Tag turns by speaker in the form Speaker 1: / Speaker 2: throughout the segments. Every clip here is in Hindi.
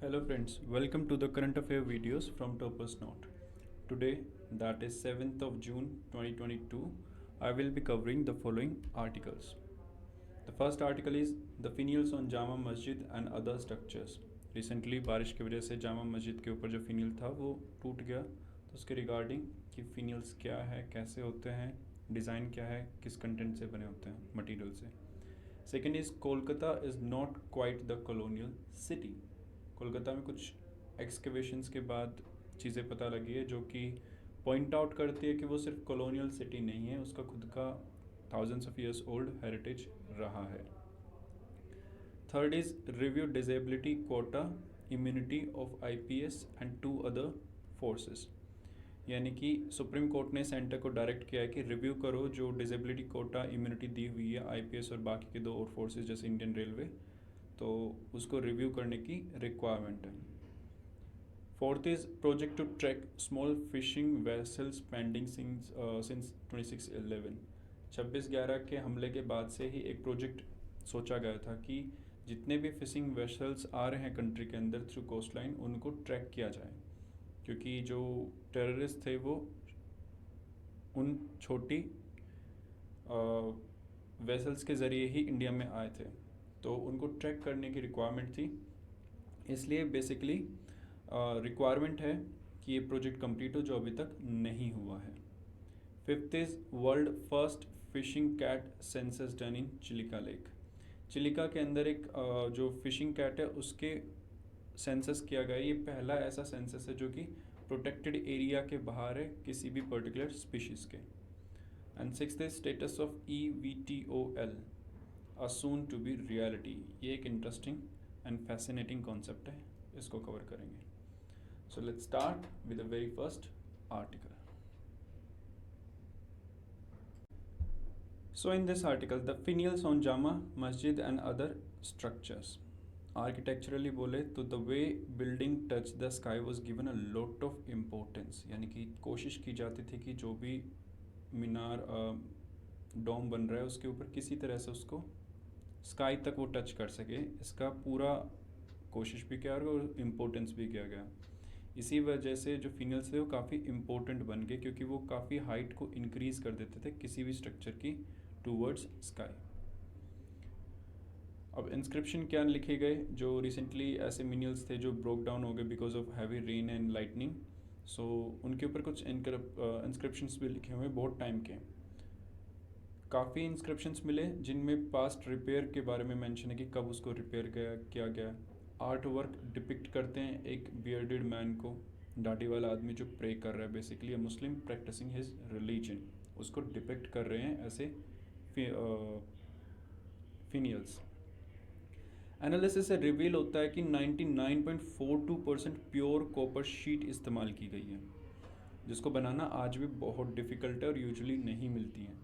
Speaker 1: Hello friends, welcome to the current affair videos from Topaz Note. Today, that is 7th of June 2022, I will be covering the following articles. The first article is the finials on Jama Masjid and other structures. Recently बारिश की वजह से जामा मस्जिद के ऊपर जो फिनियल था वो टूट गया, तो उसके रिगार्डिंग कि फिनियल्स क्या है, कैसे होते हैं, डिज़ाइन क्या है, किस कंटेंट से बने होते हैं, मटेरियल से. Second is Kolkata is not quite the colonial city. Kolkata में कुछ एक्सकवेशंस के बाद चीज़ें पता लगी है जो कि पॉइंट आउट करती है कि वो सिर्फ कॉलोनियल सिटी नहीं है, उसका खुद का thousands of years old heritage रहा है. Third is review disability quota immunity of IPS and 2 other forces. यानी कि सुप्रीम कोर्ट ने सेंटर को डायरेक्ट किया है कि रिव्यू करो जो डिजेबिलिटी कोटा इम्यूनिटी दी हुई है आईपीएस और बाकी के 2 और फोर्सेस जैसे इंडियन रेलवे, तो उसको रिव्यू करने की रिक्वायरमेंट है. Fourth is project to track small fishing vessels pending since 26/11. 26/11 के हमले के बाद से ही एक प्रोजेक्ट सोचा गया था कि जितने भी फिशिंग वेसल्स आ रहे हैं कंट्री के अंदर थ्रू कोस्ट लाइन उनको ट्रैक किया जाए, क्योंकि जो टेररिस्ट थे वो उन छोटी वेसल्स के ज़रिए ही इंडिया में आए थे, तो उनको ट्रैक करने की रिक्वायरमेंट थी. इसलिए बेसिकली रिक्वायरमेंट है कि ये प्रोजेक्ट कंप्लीट हो जो अभी तक नहीं हुआ है. Fifth is world first fishing cat census done in Chilika lake. Chilika के अंदर एक जो फिशिंग कैट है उसके सेंसस किया गया. ये पहला ऐसा सेंसस है जो कि प्रोटेक्टेड एरिया के बाहर है किसी भी पर्टिकुलर स्पीशीज़ के. And sixth is status of EVTOL soon to be reality. ये एक इंटरेस्टिंग एंड फैसिनेटिंग कॉन्सेप्ट है, इसको कवर करेंगे. So let's start with the very first article. So in this article, the finials on Jama Masjid and other structures. Architecturally बोले तो the way building touched the sky was given a lot of importance. यानी कि कोशिश की जाती थी कि जो भी मीनार डोम बन रहा है उसके ऊपर किसी तरह से उसको स्काई तक वो टच कर सके, इसका पूरा कोशिश भी किया और इम्पोर्टेंस भी किया गया. इसी वजह से जो फिनियल्स थे वो काफ़ी इम्पोर्टेंट बन गए, क्योंकि वो काफ़ी हाइट को इंक्रीज़ कर देते थे किसी भी स्ट्रक्चर की टूवर्ड्स स्काई. अब इंस्क्रिप्शन क्या लिखे गए, जो रिसेंटली ऐसे मिनियल्स थे जो ब्रोक डाउन हो गए because of heavy rain and lightning, so उनके ऊपर कुछ इंस्क्रिप्शंस भी लिखे हुए बहुत टाइम के. काफ़ी इंस्क्रिप्शंस मिले जिनमें पास्ट रिपेयर के बारे में मेंशन है कि कब उसको रिपेयर किया गया. आर्ट वर्क डिपिक्ट करते हैं एक बियर्डेड मैन को, दाढ़ी वाला आदमी जो प्रे कर रहा है, basically a Muslim practicing his religion, उसको डिपिक्ट कर रहे हैं ऐसे फिनियल्स. एनालिसिस से रिवील होता है कि 99.42% प्योर कॉपर शीट इस्तेमाल की गई है, जिसको बनाना आज भी बहुत डिफ़िकल्ट है और यूजुअली नहीं मिलती हैं.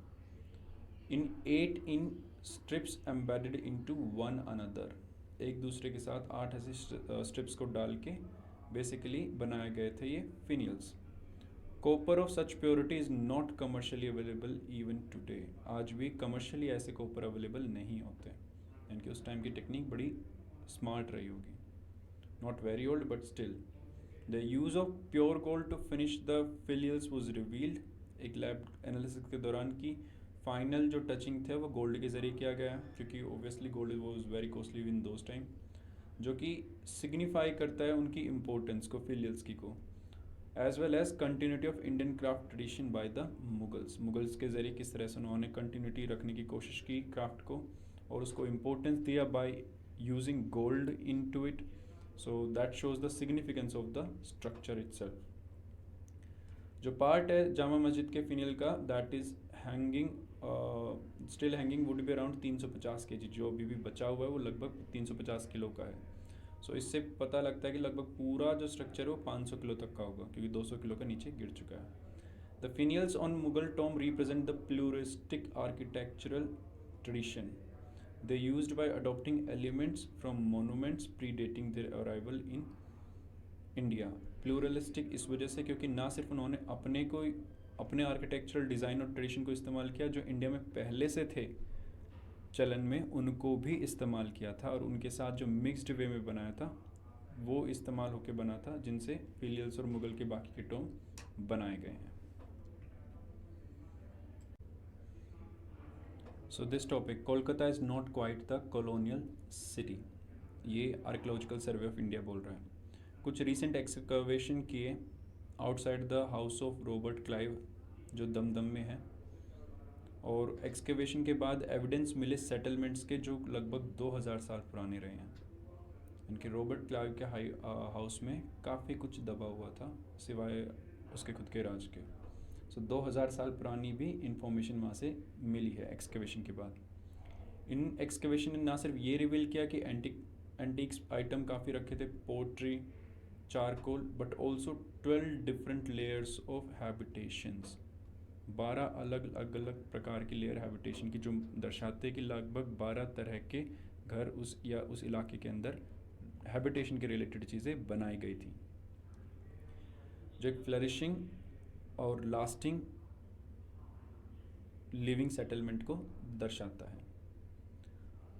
Speaker 1: In 8 in strips embedded into one another, एक दूसरे के साथ 8 ऐसे स्ट्रिप्स को डाल के बेसिकली बनाए गए थे ये finials. Copper of such purity is not commercially available even today. आज भी कमर्शियली ऐसे कॉपर अवेलेबल नहीं होते, यानी कि उस टाइम की टेक्निक बड़ी स्मार्ट रही होगी. Not very old but still. The use of pure gold to finish the finials was revealed एक लैब एनालिसिस के दौरान की फाइनल जो टचिंग थे वो गोल्ड के ज़रिए किया गया, क्योंकि obviously gold was very costly in those time, जो कि सिग्निफाई करता है उनकी इम्पोर्टेंस को, फिलियल्स की को, as well as continuity of Indian craft tradition by the Mughals के ज़रिए किस तरह से उन्होंने कंटिन्यूटी रखने की कोशिश की क्राफ्ट को और उसको इम्पोर्टेंस दिया by using gold into it. So that shows the significance of the structure itself. जो पार्ट है जामा मस्जिद के फिनियल का, that is hanging, still hanging would be around 350 kg. जो अभी भी बचा हुआ है वो लगभग 350 किलो का है. सो इससे पता लगता है कि लगभग पूरा जो स्ट्रक्चर है वो 500 किलो तक का होगा, क्योंकि 200 किलो का नीचे गिर चुका है. The finials on Mughal tomb represent the pluralistic architectural tradition they used by adopting elements from monuments predating their arrival in India. Pluralistic इस वजह से क्योंकि ना सिर्फ उन्होंने अपने आर्किटेक्चरल डिज़ाइन और ट्रेडिशन को इस्तेमाल किया, जो इंडिया में पहले से थे चलन में उनको भी इस्तेमाल किया था और उनके साथ जो मिक्स्ड वे में बनाया था वो इस्तेमाल होकर बना था जिनसे फीलियल्स और मुगल के बाकी के टर्म बनाए गए हैं। So this topic, Kolkata is not quite the colonial city, ये आर्कियोलॉजिकल सर्वे ऑफ इंडिया बोल रहा है। कुछ रिसेंट एक्सकवेशन किए outside the house of Robert Clive जो दमदम में है, और एक्सकवेशन के बाद एविडेंस मिले सेटलमेंट्स के जो लगभग 2000 साल पुराने रहे हैं। इनके रॉबर्ट क्लाइव के हाउस में काफ़ी कुछ दबा हुआ था सिवाय उसके खुद के राज के। सो 2000 साल पुरानी भी इंफॉर्मेशन वहाँ से मिली है एक्सकवेशन के बाद। इन एक्सकवेशन ने ना सिर्फ ये रिवील किया कि एंटीक्स आइटम काफ़ी रखे थे, pottery, charcoal, but also 12 different layers of habitations, 12 अलग अलग प्रकार की लेयर हैबिटेशन की, जो दर्शाते कि लगभग 12 तरह के घर उस इलाके के अंदर हैबिटेशन के रिलेटेड चीज़ें बनाई गई थी, जो एक फ्लरिशिंग और लास्टिंग लिविंग सेटलमेंट को दर्शाता है।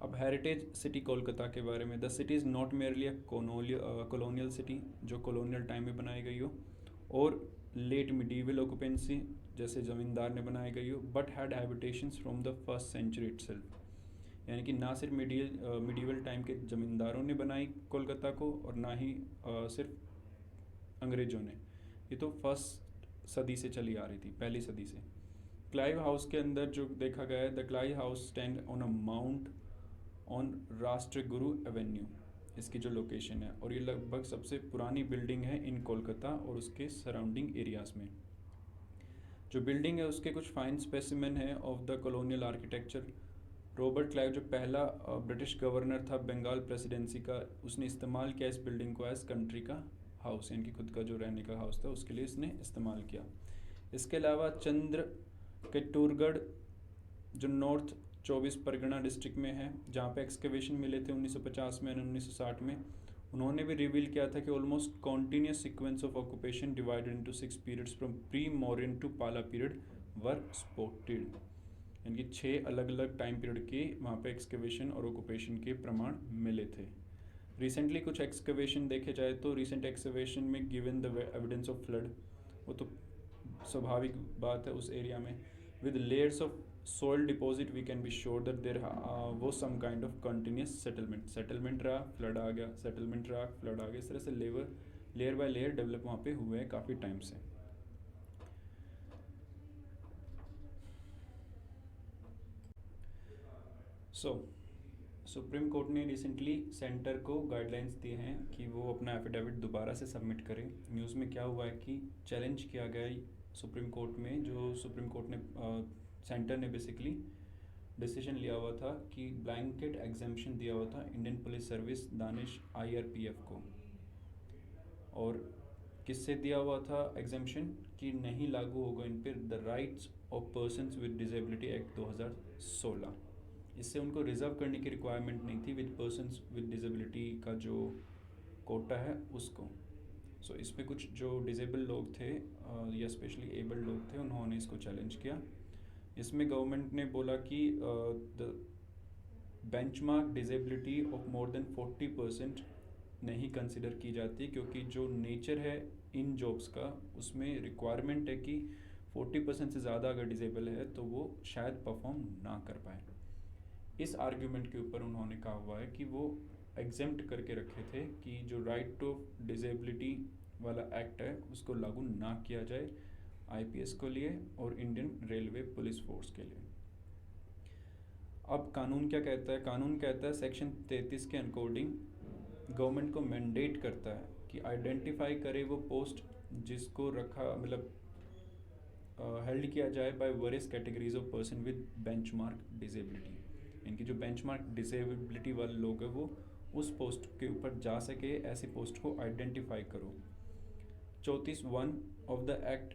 Speaker 1: अब हेरिटेज सिटी कोलकाता के बारे में, the city is not merely a colonial city जो कॉलोनियल टाइम में बनाई गई हो और लेट मिडीवल ऑक्यूपेंसी जैसे ज़मींदार ने बनाई गई हो, but had habitations from the first century itself, यानी कि ना सिर्फ मिडीवल टाइम के ज़मींदारों ने बनाई कोलकाता को और ना ही सिर्फ अंग्रेज़ों ने, ये तो फर्स्ट सदी से चली आ रही थी, पहली सदी से। क्लाइव हाउस के अंदर जो देखा गया है, the Clive house stand on a mount on Rashtraguru Avenue, इसकी जो लोकेशन है, और ये लगभग सबसे पुरानी बिल्डिंग है इन कोलकाता और उसके सराउंडिंग एरियाज़ में। जो बिल्डिंग है उसके कुछ फाइन स्पेसिमेन है of the colonial architecture. Robert Clive जो पहला ब्रिटिश गवर्नर था बंगाल प्रेसिडेंसी का, उसने इस्तेमाल किया इस बिल्डिंग को एज कंट्री का हाउस, यानी कि खुद का जो रहने का हाउस था उसके लिए इसने इस्तेमाल किया। इसके अलावा चंद्र केटूरगढ़ जो नॉर्थ 24 परगना डिस्ट्रिक्ट में है, जहाँ पे एक्सकवेशन मिले थे 1950 में और 1960 में, उन्होंने भी रिवील किया था कि almost continuous sequence of occupation divided into 6 periods from pre Mauryan to Pala period were spotted, यानी कि 6 अलग अलग टाइम पीरियड के वहाँ पे एक्सकवेशन और ऑक्यूपेशन के प्रमाण मिले थे। रिसेंटली कुछ एक्सकवेशन देखे जाए तो रिसेंट एक्सकवेशन में given the evidence of flood, वो तो स्वाभाविक बात है उस एरिया में, with layers of soil deposit we can be sure that there was some kind of continuous settlement रहा, फ्लड आ गया, सेटलमेंट रहा, फ्लड आ गया, इस तरह से लेयर बाय लेयर डेवलप वहाँ पे हुए हैं काफ़ी टाइम से। सुप्रीम कोर्ट ने रिसेंटली सेंटर को गाइडलाइंस दिए हैं कि वो अपना एफिडेविट दोबारा से सबमिट करें। न्यूज़ में क्या हुआ है कि चैलेंज किया गया सुप्रीम कोर्ट में, जो सुप्रीम कोर्ट ने सेंटर ने बेसिकली डिसीजन लिया हुआ था कि ब्लैंकेट एग्जाम्पशन दिया हुआ था Indian police service Danish IRPF को, और किससे दिया हुआ था एग्जाम्पशन कि नहीं लागू होगा इन पर the rights of persons with disability act 2016। इससे उनको रिजर्व करने की रिक्वायरमेंट नहीं थी विद पर्सन्स विद डिसेबिलिटी का जो कोटा है उसको। सो इसमें कुछ जो डिसेबल लोग थे या स्पेशली एबल्ड लोग थे, उन्होंने इसको चैलेंज किया। इसमें गवर्नमेंट ने बोला कि the benchmark disability of more than 40% नहीं कंसिडर की जाती, क्योंकि जो नेचर है इन जॉब्स का उसमें रिक्वायरमेंट है कि 40% से ज़्यादा अगर डिसेबल है तो वो शायद परफॉर्म ना कर पाए। इस आर्ग्यूमेंट के ऊपर उन्होंने कहा हुआ है कि वो एग्जेम्प्ट करके रखे थे कि जो राइट टू डिसेबिलिटी वाला एक्ट है उसको लागू ना किया जाए IPS को लिए और इंडियन रेलवे पुलिस फोर्स के लिए। अब कानून क्या कहता है? कानून कहता है सेक्शन 33 के अकॉर्डिंग गवर्नमेंट को मैंडेट करता है कि आइडेंटिफाई करे वो पोस्ट जिसको रखा मतलब हेल्ड किया जाए by various categories of person with benchmark disability, इनकी जो बेंचमार्क डिसेबिलिटी वाले लोग हैं वो उस पोस्ट के ऊपर जा सके, ऐसी पोस्ट को आइडेंटिफाई करो। 34(1) ऑफ द एक्ट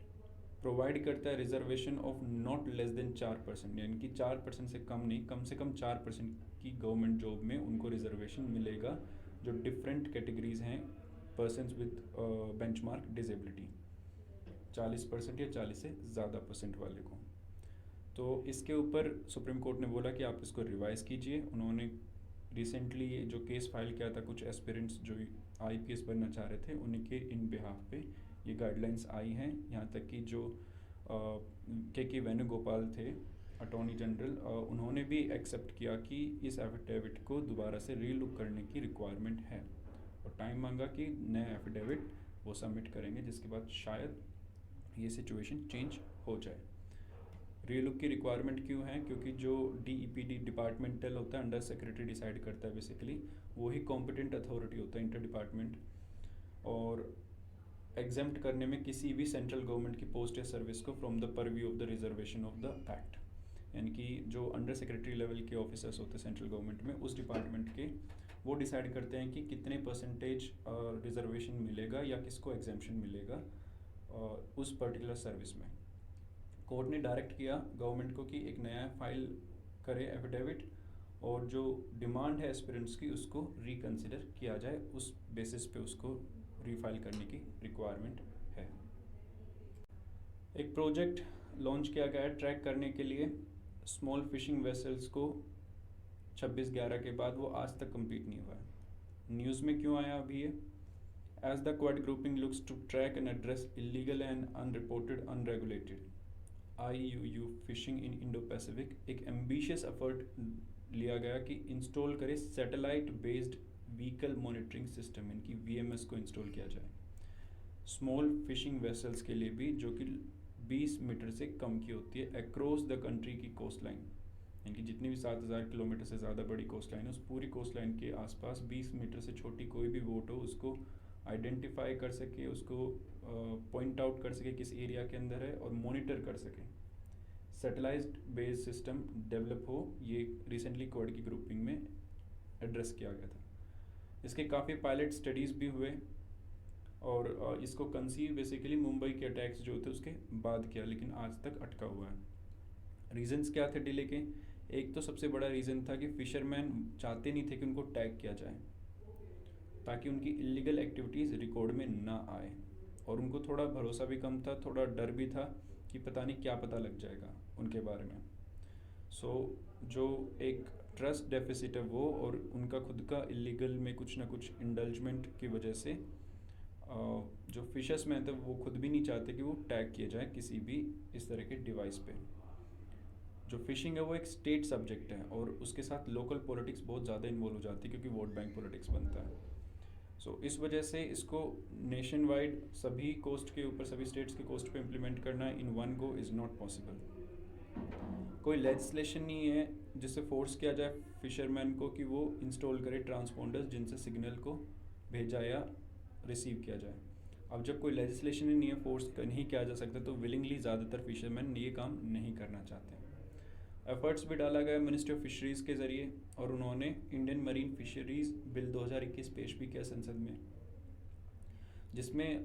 Speaker 1: प्रोवाइड करता है reservation of not less than 4%, यानी कि 4% से कम नहीं, कम से कम 4% की गवर्नमेंट जॉब में उनको रिजर्वेशन मिलेगा जो डिफरेंट कैटेगरीज हैं पर्सनस विद बेंचमार्क डिसेबिलिटी, 40% या 40 से ज़्यादा परसेंट वाले को। तो इसके ऊपर सुप्रीम कोर्ट ने बोला कि आप इसको रिवाइज़ कीजिए। उन्होंने रिसेंटली जो केस फाइल किया था कुछ एस्पिरेंट्स जो IPS बनना चाह रहे थे उन्हीं के इन बिहाफ पे ये गाइडलाइंस आई हैं। यहाँ तक कि जो के वेणुगोपाल थे अटॉर्नी जनरल, उन्होंने भी एक्सेप्ट किया कि इस एफिडेविट को दोबारा से रीलुक करने की रिक्वायरमेंट है और टाइम मांगा कि नया एफिडेविट वो सबमिट करेंगे, जिसके बाद शायद ये सिचुएशन चेंज हो जाए। रीलुक की रिक्वायरमेंट क्यों है? क्योंकि जो DEPD डिपार्टमेंटल होता है, अंडर सेक्रेटरी डिसाइड करता है बेसिकली, वही कॉम्पिटेंट अथॉरिटी होता है इंटर डिपार्टमेंट, और एग्जेम्प्ट करने में किसी भी सेंट्रल गवर्नमेंट की पोस्ट या सर्विस को from the purview of the reservation of the act. यानी कि जो अंडर सेक्रेटरी लेवल के ऑफिसर्स होते हैं सेंट्रल गवर्नमेंट में, उस डिपार्टमेंट के, वो डिसाइड करते हैं कि कितने परसेंटेज रिजर्वेशन मिलेगा या किसको एग्जेम्पशन मिलेगा उस पर्टिकुलर सर्विस में। कोर्ट ने डायरेक्ट किया गवर्नमेंट को कि एक नया फाइल करे एफिडेविट, और जो डिमांड है एस्पिरेंट्स की उसको रिकंसिडर किया जाए, उस बेसिस पे उसको रीफाइल करने की रिक्वायरमेंट है। एक प्रोजेक्ट लॉन्च किया गया है ट्रैक करने के लिए स्मॉल फिशिंग वेसल्स को 26/11 के बाद, वो आज तक कंप्लीट नहीं हुआ है। न्यूज़ में क्यों आया अभी ये? As the Quad grouping looks to track and address illegal and unreported unregulated IUU fishing in Indo Pacific, एक एम्बिशियस एफर्ट लिया गया कि इंस्टॉल करे satellite based vehicle monitoring system, इनकी VMS को इंस्टॉल किया जाए स्मॉल फिशिंग वेसल्स के लिए भी, जो कि 20 मीटर से कम की होती है अक्रॉस द कंट्री की कोस्ट लाइन। यानी कि जितनी भी 7000 किलोमीटर से ज़्यादा बड़ी कोस्ट लाइन है, उस पूरी कोस्ट लाइन के आसपास 20 मीटर से छोटी कोई भी बोट हो उसको आइडेंटिफाई कर सके, उसको पॉइंट आउट कर सके किस एरिया के अंदर है, और मॉनिटर कर सके। सैटेलाइट बेस्ड सिस्टम डेवलप हो, ये रिसेंटली क्वाड की ग्रुपिंग में एड्रेस किया गया था। इसके काफ़ी पायलट स्टडीज़ भी हुए, और इसको कंसीव बेसिकली मुंबई के अटैक्स जो थे उसके बाद किया, लेकिन आज तक अटका हुआ है। रीजंस क्या थे डिले के? एक तो सबसे बड़ा रीज़न था कि फिशरमैन चाहते नहीं थे कि उनको टैग किया जाए, ताकि उनकी इलीगल एक्टिविटीज़ रिकॉर्ड में ना आए, और उनको थोड़ा भरोसा भी कम था, थोड़ा डर भी था कि पता नहीं क्या पता लग जाएगा उनके बारे में। सो जो एक ट्रस्ट डेफिसिट है वो, और उनका खुद का इलीगल में कुछ ना कुछ इंडल्जमेंट की वजह से जो फिशर्स मैन थे वो खुद भी नहीं चाहते कि वो टैग किए जाए किसी भी इस तरह के डिवाइस पे। जो फिशिंग है वो एक स्टेट सब्जेक्ट है, और उसके साथ लोकल पॉलिटिक्स बहुत ज़्यादा इन्वॉल्व हो जाती है, क्योंकि वोट बैंक पॉलिटिक्स बनता है। सो इस वजह से इसको नेशन वाइड सभी कोस्ट के ऊपर, सभी स्टेट्स के कोस्ट पे इम्प्लीमेंट करना in one go is not possible. कोई लेजिस्लेशन नहीं है जिससे फोर्स किया जाए फिशरमैन को कि वो इंस्टॉल करे ट्रांसपोंडर्स जिनसे सिग्नल को भेजा या रिसीव किया जाए। अब जब कोई लेजिस्लेशन ही नहीं है, फोर्स नहीं किया जा सकता, तो विलिंगली ज़्यादातर फिशरमैन ये काम नहीं करना चाहते। एफर्ट्स भी डाला गया मिनिस्ट्री ऑफ फिशरीज़ के ज़रिए, और उन्होंने इंडियन मरीन फिशरीज़ बिल 2021 पेश भी किया संसद में, जिसमें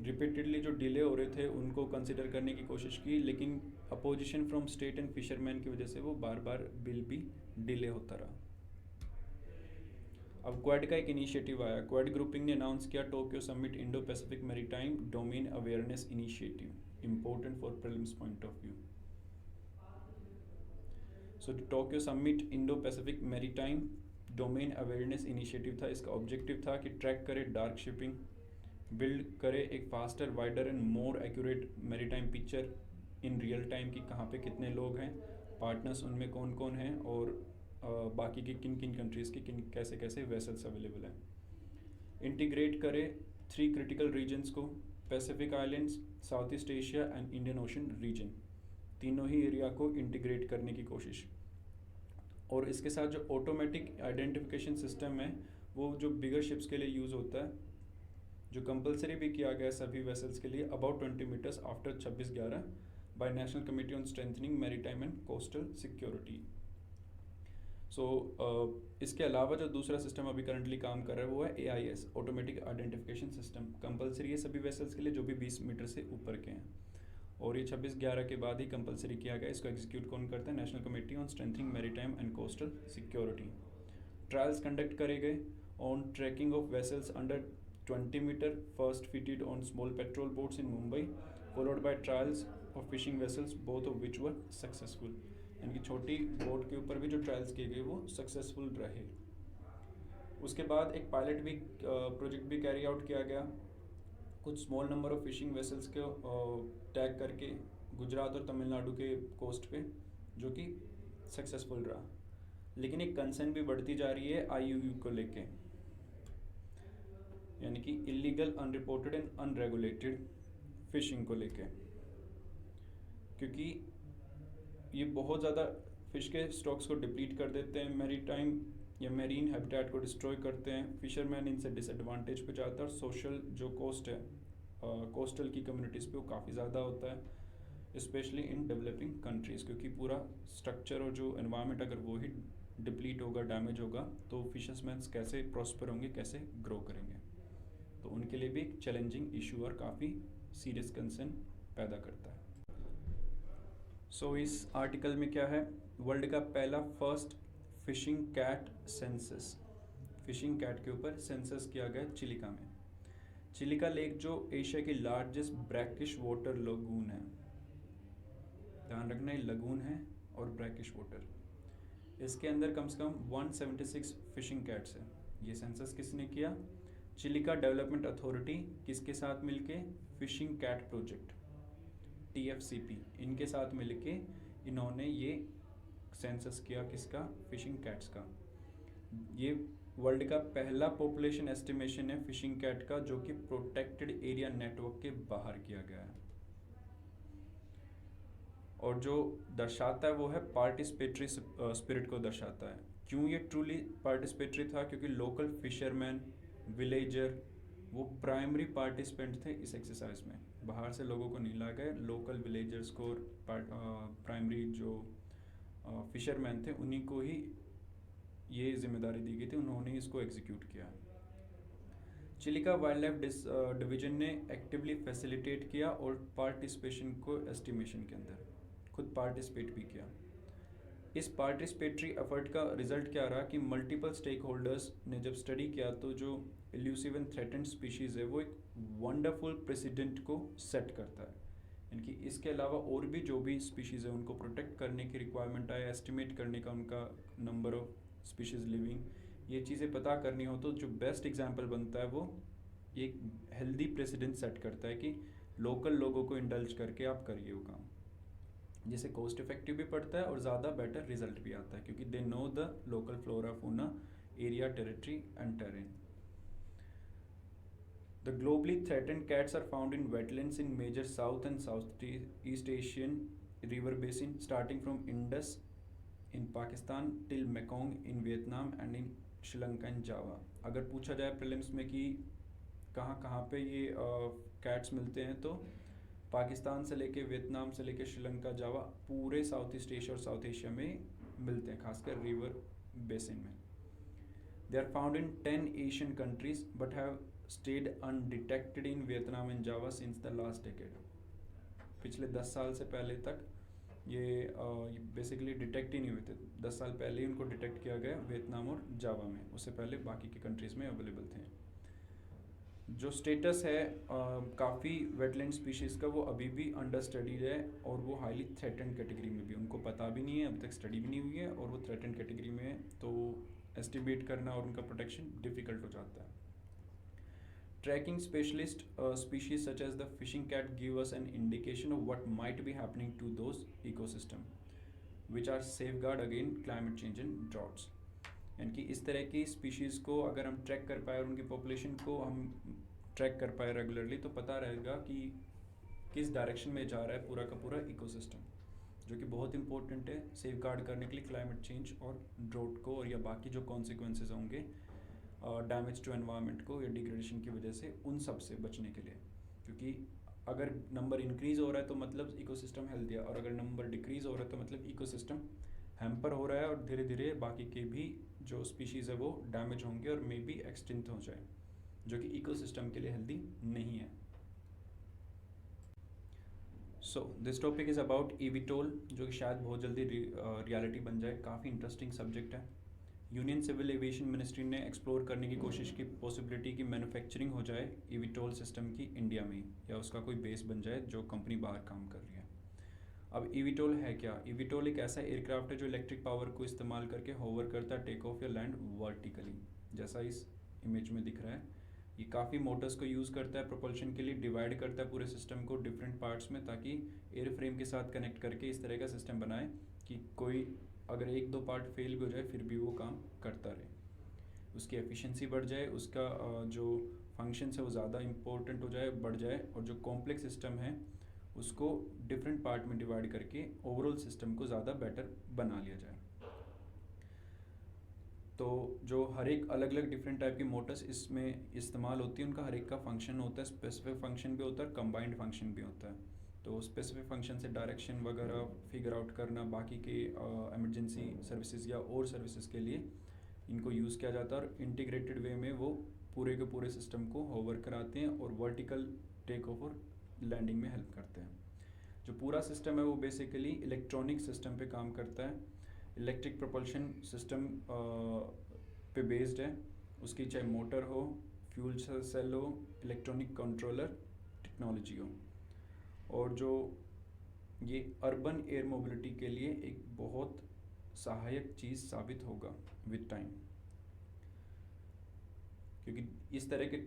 Speaker 1: रिपीटेडली जो डिले हो रहे थे उनको कंसिडर करने की कोशिश की, लेकिन opposition from state and fisherman की वजह से वो बार बार बिल भी डिले होता रहा। अब क्वाड का एक इनिशिएटिव आया। क्वाड ग्रुपिंग ने अनाउंस किया Tokyo summit Indo Pacific maritime domain awareness initiative, important for prelims point of view. So Tokyo summit Indo Pacific maritime domain awareness initiative था। इसका ऑब्जेक्टिव था कि ट्रैक करे डार्क शिपिंग, बिल्ड करे एक faster, wider and more accurate maritime picture in real time कि कहाँ पे कितने लोग हैं, पार्टनर्स उनमें कौन कौन हैं, और बाकी की किन किन कंट्रीज़ की किन कैसे कैसे वेसल्स अवेलेबल हैं। इंटीग्रेट करे 3 क्रिटिकल रीजन्स को, Pacific islands, South East Asia and Indian Ocean region, तीनों ही एरिया को इंटीग्रेट करने की कोशिश। और इसके साथ जो ऑटोमेटिक आइडेंटिफिकेशन सिस्टम है वो जो बिगर शिप्स के लिए यूज़ होता है, जो कंपलसरी भी किया गया है सभी वेसल्स के लिए about 20 metres after 26/11 by national committee on strengthening maritime and coastal security. So इसके अलावा जो दूसरा सिस्टम अभी करंटली काम कर रहा है वो है AIS, automatic identification system. Compulsory है सभी वेसल्स के लिए जो भी 20 मीटर से ऊपर के हैं, और ये 26/11 के बाद ही कंपलसरी किया गया। इसको एग्जीक्यूट कौन करता है? National committee on strengthening maritime and coastal security. Trials conduct करे गए on tracking of vessels under 20 metre, first fitted on small patrol boats in Mumbai, followed by trials of fishing vessels, both of which were successful. यानी कि छोटी बोट के ऊपर भी जो ट्रायल्स किए गए वो सक्सेसफुल रहे। उसके बाद एक पायलट भी प्रोजेक्ट भी कैरी आउट किया गया, कुछ small number of fishing vessels को टैग करके गुजरात और तमिलनाडु के कोस्ट पे, जो कि सक्सेसफुल रहा। लेकिन एक कंसर्न भी बढ़ती जा रही है आईयूयू को लेके, यानी कि illegal unreported and unregulated fishing को लेके, क्योंकि ये बहुत ज़्यादा फिश के स्टॉक्स को डिप्लीट कर देते हैं, मैरीटाइम या मेरीन हैबिटेट को डिस्ट्रॉय करते हैं, फिशरमैन इनसे डिसएडवांटेज पे जाता है, और सोशल जो कॉस्ट है कोस्टल की कम्युनिटीज़ पे वो काफ़ी ज़्यादा होता है, स्पेशली इन डेवलपिंग कंट्रीज़, क्योंकि पूरा स्ट्रक्चर और जो एनवायरनमेंट अगर वो ही डिप्लीट होगा, डैमेज होगा, तो फिशर्समैन कैसे प्रॉस्पर होंगे, कैसे ग्रो करेंगे। तो उनके लिए भी एक चैलेंजिंग इशू और काफ़ी सीरियस कंसर्न पैदा करता है। सो इस आर्टिकल में क्या है, वर्ल्ड का पहला first fishing cat census, fishing cat के ऊपर सेंसस किया गया चिलिका में। चिलिका लेक जो एशिया की लार्जेस्ट ब्रैकिश वाटर लगून है, ध्यान रखना ये लगून है और ब्रैकिश वाटर, इसके अंदर कम से कम 176 फिशिंग कैट्स है। ये सेंसस किसने किया, चिलिका डेवलपमेंट अथॉरिटी, किसके साथ मिलके, फिशिंग कैट प्रोजेक्ट TFCP, इनके साथ मिलके इन्होंने ये सेंसस किया, किसका, फिशिंग कैट्स का। ये वर्ल्ड का पहला पॉपुलेशन एस्टिमेशन है फिशिंग कैट का, जो कि प्रोटेक्टेड एरिया नेटवर्क के बाहर किया गया है, और जो दर्शाता है वो है पार्टिसिपेटरी स्पिरिट को दर्शाता है। क्यों ये ट्रूली पार्टिसिपेटरी था, क्योंकि लोकल फिशरमैन, विलेजर, वो प्राइमरी पार्टिसिपेंट थे इस एक्सरसाइज में, बाहर से लोगों को नहीं लाया गया, लोकल विलेजर्स को, प्राइमरी जो फिशरमैन थे उन्हीं को ही ये जिम्मेदारी दी गई थी, उन्होंने इसको एग्जीक्यूट किया। चिलिका वाइल्ड लाइफ डिवीजन ने एक्टिवली फैसिलिटेट किया और पार्टिसिपेशन को एस्टिमेशन के अंदर खुद पार्टिसिपेट भी किया। इस पार्टिसिपेटरी एफर्ट का रिजल्ट क्या रहा कि मल्टीपल स्टेक होल्डर्स ने जब स्टडी किया, तो जो इल्यूसिव एंड थ्रेटेंड स्पीशीज़ है वो एक वंडरफुल प्रेसिडेंट को सेट करता है, यानी कि इसके अलावा और भी जो भी स्पीशीज़ है उनको प्रोटेक्ट करने की रिक्वायरमेंट आए, एस्टिमेट करने का उनका नंबर ऑफ स्पीशीज़ लिविंग, ये चीज़ें पता करनी हो, तो जो बेस्ट एग्जाम्पल बनता है वो एक हेल्दी प्रेसिडेंट सेट करता है कि लोकल लोगों को इंडल्ज करके आप करिए वो काम, जिससे कॉस्ट इफेक्टिव भी पड़ता है और ज़्यादा बेटर रिजल्ट भी आता है, क्योंकि they know the local flora, fauna, area, territory and terrain. The globally threatened cats are found in wetlands in major South and Southeast Asian river basin, starting from Indus in Pakistan till Mekong in Vietnam and in Sri Lanka and Java। अगर पूछा जाए प्रीलिम्स में कि कहाँ कहाँ पे ये कैट्स मिलते हैं, तो पाकिस्तान से लेके वियतनाम से लेके श्रीलंका, जावा, पूरे साउथ ईस्ट एशिया और साउथ एशिया में मिलते हैं, खासकर रिवर बेसिन में। They are found in 10 Asian countries but have stayed undetected in Vietnam and Java since the last decade. पिछले 10 साल से पहले तक ये बेसिकली डिटेक्ट ही नहीं हुए थे, 10 साल पहले ही उनको डिटेक्ट किया गया वियतनाम और जावा में, उससे पहले बाकी की कंट्रीज़ में अवेलेबल थे। जो स्टेटस है काफ़ी वेटलैंड स्पीशीज़ का, वो अभी भी अंडर स्टडीड है और वो हाईली थ्रेटेंड कैटेगरी में भी, उनको पता भी नहीं है, अभी तक स्टडी भी नहीं हुई है, और वो थ्रेटेंड कैटेगरी में है, तो एस्टिमेट करना और उनका प्रोटेक्शन डिफ़िकल्ट हो जाता है। Tracking specialist species such as the fishing cat give us an indication of what might be happening to those ecosystem, which are safeguard against climate change and droughts। यानी कि इस तरह की स्पीशीज़ को अगर हम ट्रैक कर पाए और उनकी पॉपुलेशन को हम ट्रैक कर पाए रेगुलरली, तो पता रहेगा कि किस डायरेक्शन में जा रहा है पूरा का पूरा इकोसिस्टम, जो कि बहुत इंपॉर्टेंट है सेफ गार्ड करने के लिए क्लाइमेट चेंज और ड्रोट को, और या बाकी जो कॉन्सिक्वेंसेज होंगे डैमेज टू एनवायरनमेंट को या डिग्रेडेशन की वजह से, उन सब से बचने के लिए। क्योंकि अगर नंबर इंक्रीज़ हो रहा है तो मतलब इकोसिस्टम हेल्दी है, और अगर नंबर डिक्रीज़ हो रहा है तो मतलब इकोसिस्टम हैम्पर हो रहा है, और धीरे धीरे बाकी के भी जो स्पीशीज़ है वो डैमेज होंगे और मे बी एक्सटिंक्ट हो जाए, जो कि इकोसिस्टम के लिए हेल्दी नहीं है। So this topic is about eVTOL, जो कि शायद बहुत जल्दी रियलिटी बन जाए, काफ़ी इंटरेस्टिंग सब्जेक्ट है। यूनियन सिविल एविएशन मिनिस्ट्री ने एक्सप्लोर करने की कोशिश की पॉसिबिलिटी की मैन्युफैक्चरिंग हो जाए eVTOL सिस्टम की इंडिया में, या उसका कोई बेस बन जाए जो कंपनी बाहर काम कर रही है। अब eVTOL है क्या? eVTOL एक ऐसा एयरक्राफ्ट है जो इलेक्ट्रिक पावर को इस्तेमाल करके होवर करता है, टेक ऑफ या लैंड वर्टिकली, जैसा इस इमेज में दिख रहा है। ये काफ़ी मोटर्स को यूज़ करता है प्रोपल्शन के लिए, डिवाइड करता है पूरे सिस्टम को डिफरेंट पार्ट्स में, ताकि एयर फ्रेम के साथ कनेक्ट करके इस तरह का सिस्टम बनाए कि कोई अगर एक दो पार्ट फेल भी हो जाए फिर भी वो काम करता रहे, उसकी एफिशिएंसी बढ़ जाए, उसका जो फंक्शंस है वो ज़्यादा इंपॉर्टेंट हो जाए, बढ़ जाए, और जो कॉम्प्लेक्स सिस्टम है उसको डिफरेंट पार्ट में डिवाइड करके ओवरऑल सिस्टम को ज़्यादा बेटर बना लिया जाए। तो जो हर एक अलग अलग डिफरेंट टाइप की मोटर्स इसमें इस्तेमाल होती है, उनका हर एक का फंक्शन होता है, स्पेसिफिक फंक्शन भी होता है, कंबाइंड फंक्शन भी होता है। तो स्पेसिफिक फंक्शन से डायरेक्शन वगैरह फिगर आउट करना, बाकी के इमरजेंसी सर्विसेज या और सर्विसेज के लिए इनको यूज़ किया जाता है, और इंटीग्रेटेड वे में वो पूरे के पूरे सिस्टम को होवर कराते हैं और वर्टिकल टेक ऑफ और लैंडिंग में हेल्प करते हैं। जो पूरा सिस्टम है वो बेसिकली इलेक्ट्रॉनिक सिस्टम पे काम करता है, इलेक्ट्रिक प्रोपल्शन सिस्टम पे बेस्ड है। उसकी चाहे मोटर हो, फ्यूल सेल हो, इलेक्ट्रॉनिक कंट्रोलर टेक्नोलॉजी हो, और जो ये अर्बन एयर मोबिलिटी के लिए एक बहुत सहायक चीज़ साबित होगा विद टाइम, क्योंकि इस तरह के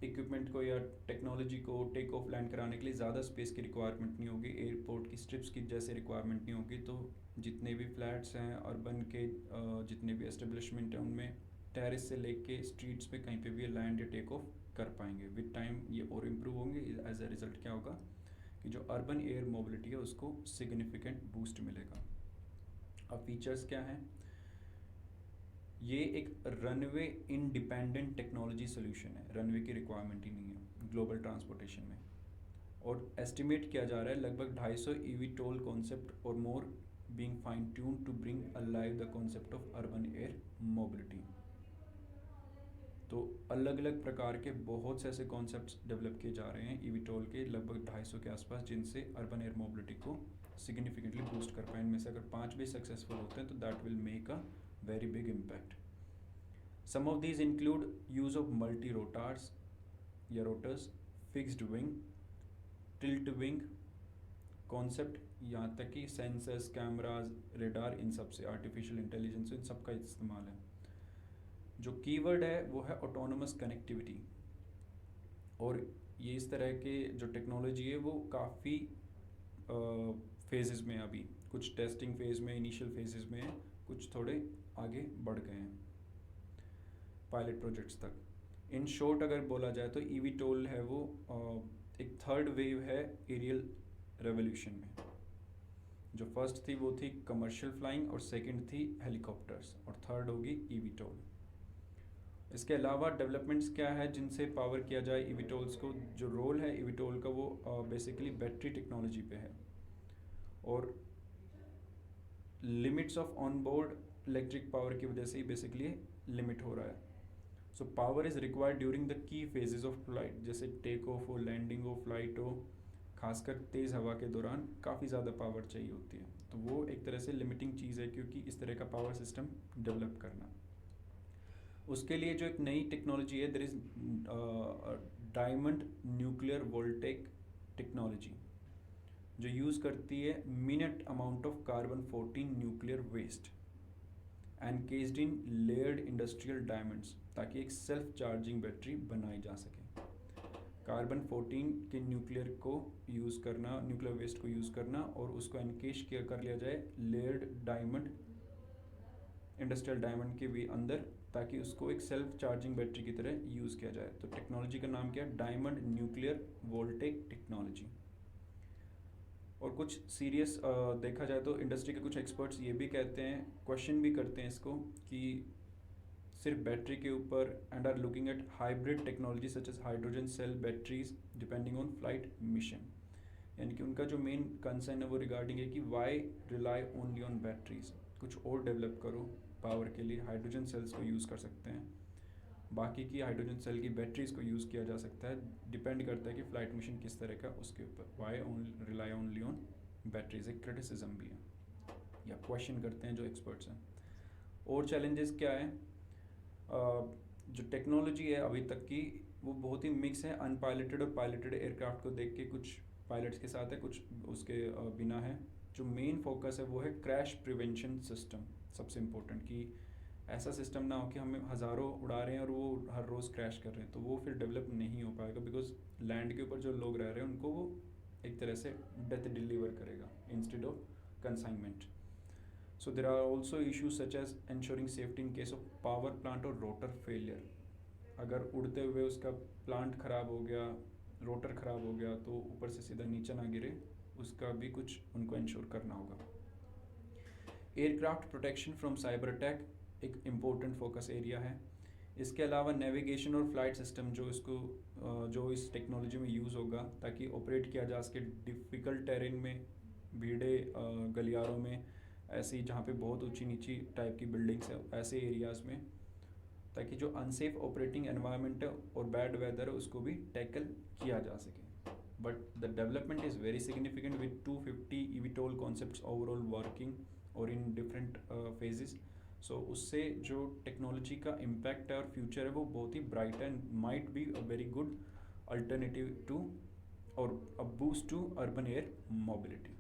Speaker 1: इक्विपमेंट को या टेक्नोलॉजी को टेक ऑफ लैंड कराने के लिए ज़्यादा स्पेस की रिक्वायरमेंट नहीं होगी, एयरपोर्ट की स्ट्रिप्स की जैसे रिक्वायरमेंट नहीं होगी। तो जितने भी फ्लैट्स हैं अर्बन के, जितने भी एस्टेब्लिशमेंट हैं, उनमें टेरेस से लेके स्ट्रीट्स पे कहीं पे भी लैंड या टेक ऑफ कर पाएंगे। विद टाइम ये और इम्प्रूव होंगे। एज अ रिज़ल्ट क्या होगा कि जो अर्बन एयर मोबिलिटी है उसको सिग्निफिकेंट बूस्ट मिलेगा। अब फीचर्स क्या हैं? ये एक रनवे इंडिपेंडेंट टेक्नोलॉजी सोल्यूशन है, रनवे की रिक्वायरमेंट ही नहीं है ग्लोबल ट्रांसपोर्टेशन में, और एस्टिमेट किया जा रहा है लगभग 250 eVTOL कॉन्सेप्ट और more being fine tune to bring alive the concept of urban air mobility. तो अलग अलग प्रकार के बहुत से ऐसे कॉन्सेप्ट्स डेवलप किए जा रहे हैं eVTOL के, लगभग 250 के आसपास, जिनसे अर्बन एयर मोबिलिटी को सिग्निफिकेंटली बूस्ट कर पाए। इनमें से अगर 5 भी सक्सेसफुल होते हैं तो that will make a very big impact. Some of these include use of multi-rotors या rotors, fixed wing, tilt wing concept, यहाँ तक कि सेंसर्स, कैमराज, रेडार, इन सब से आर्टिफिशियल इंटेलिजेंस, इन सब का इस्तेमाल है। जो कीवर्ड है वो है ऑटोनोमस कनेक्टिविटी, और ये इस तरह के जो टेक्नोलॉजी है वो काफ़ी फेजेस में, अभी कुछ टेस्टिंग फेज में, इनिशियल फेजेस में है, कुछ थोड़े आगे बढ़ गए हैं पायलट प्रोजेक्ट्स तक। इन शॉर्ट अगर बोला जाए तो eVTOL है वो एक थर्ड वेव है एरियल रेवोल्यूशन में। जो फर्स्ट थी वो थी कमर्शियल फ्लाइंग, और सेकंड थी हेलीकॉप्टर्स, और थर्ड होगी eVTOL। इसके अलावा डेवलपमेंट्स क्या है जिनसे पावर किया जाए eVTOLs को? जो रोल है eVTOL का वो बेसिकली बैटरी टेक्नोलॉजी पे है, और limits of on board electric power की वजह से ही बेसिकली लिमिट हो रहा है। So power is required during the key phases of flight, जैसे टेक ऑफ हो, लैंडिंग हो, फ्लाइट हो, खासकर तेज़ हवा के दौरान काफ़ी ज़्यादा पावर चाहिए होती है। तो वो एक तरह से लिमिटिंग चीज़ है, क्योंकि इस तरह का पावर सिस्टम डेवलप करना। उसके लिए जो एक नई टेक्नोलॉजी है, there is diamond nuclear voltaic technology, जो यूज़ करती है minute amount of carbon fourteen nuclear waste encased in layered industrial diamonds, ताकि एक सेल्फ चार्जिंग बैटरी बनाई जा सके। कार्बन-14 के न्यूक्लियर को यूज़ करना, न्यूक्लियर वेस्ट को यूज़ करना, और उसको एनकेश कर लिया जाए लेयर्ड डायमंड, इंडस्ट्रियल डायमंड के भी अंदर, ताकि उसको एक सेल्फ चार्जिंग बैटरी की तरह यूज़ किया जाए। तो टेक्नोलॉजी का नाम क्या है? Diamond nuclear voltaic technology. और कुछ सीरियस देखा जाए तो इंडस्ट्री के कुछ एक्सपर्ट्स ये भी कहते हैं, क्वेश्चन भी करते हैं इसको, कि सिर्फ बैटरी के ऊपर, and are looking at hybrid technology such as hydrogen cell batteries depending on flight mission. यानी कि उनका जो मेन कंसर्न है वो रिगार्डिंग है कि why rely only on batteries, कुछ और डेवलप करो पावर के लिए। हाइड्रोजन सेल्स को यूज़ कर सकते हैं, बाकी की हाइड्रोजन सेल की बैटरीज को यूज़ किया जा सकता है, डिपेंड करता है कि फ़्लाइट मिशन किस तरह का उसके ऊपर। Why rely only on batteries, एक क्रिटिसिज्म भी है या क्वेश्चन करते हैं जो एक्सपर्ट्स हैं। और चैलेंजेस क्या है? जो टेक्नोलॉजी है अभी तक की वो बहुत ही मिक्स है, अनपायलटेड और पायलटेड एयरक्राफ्ट को देख के कुछ पायलट्स के साथ है, कुछ उसके बिना है। जो मेन फोकस है वो है क्रैश प्रिवेंशन सिस्टम, सबसे इम्पोर्टेंट, कि ऐसा सिस्टम ना हो कि हमें हज़ारों उड़ा रहे हैं और वो हर रोज़ क्रैश कर रहे हैं, तो वो फिर डेवलप नहीं हो पाएगा, बिकॉज लैंड के ऊपर जो लोग रह रहे हैं उनको वो एक तरह से डेथ डिलीवर करेगा instead of consignment. So there are also issues such as ensuring safety in case of power plant और rotor failure. अगर उड़ते हुए उसका प्लांट ख़राब हो गया, रोटर ख़राब हो गया, तो ऊपर से सीधा नीचे ना गिरे, उसका भी कुछ उनको इंश्योर करना होगा. Aircraft protection from cyber attack एक इम्पोर्टेंट फोकस एरिया है. इसके अलावा नेविगेशन और फ्लाइट सिस्टम जो इस टेक्नोलॉजी में यूज़ होगा ताकि ऑपरेट किया जा सके डिफ़िकल्ट टेरेन में, भीड़े गलियारों में, ऐसी जहाँ पे बहुत ऊंची नीची टाइप की बिल्डिंग्स है, ऐसे एरियाज़ में, ताकि जो अनसेफ ऑपरेटिंग एनवायरनमेंट है और बैड वेदर है उसको भी टैकल किया जा सके. But the development is very significant with 250 eVTOL concepts overall working और इन डिफरेंट फेजेस. सो उससे जो टेक्नोलॉजी का इम्पैक्ट है और फ्यूचर है वो बहुत ही bright and might be a very good alternative to और a boost to urban air mobility.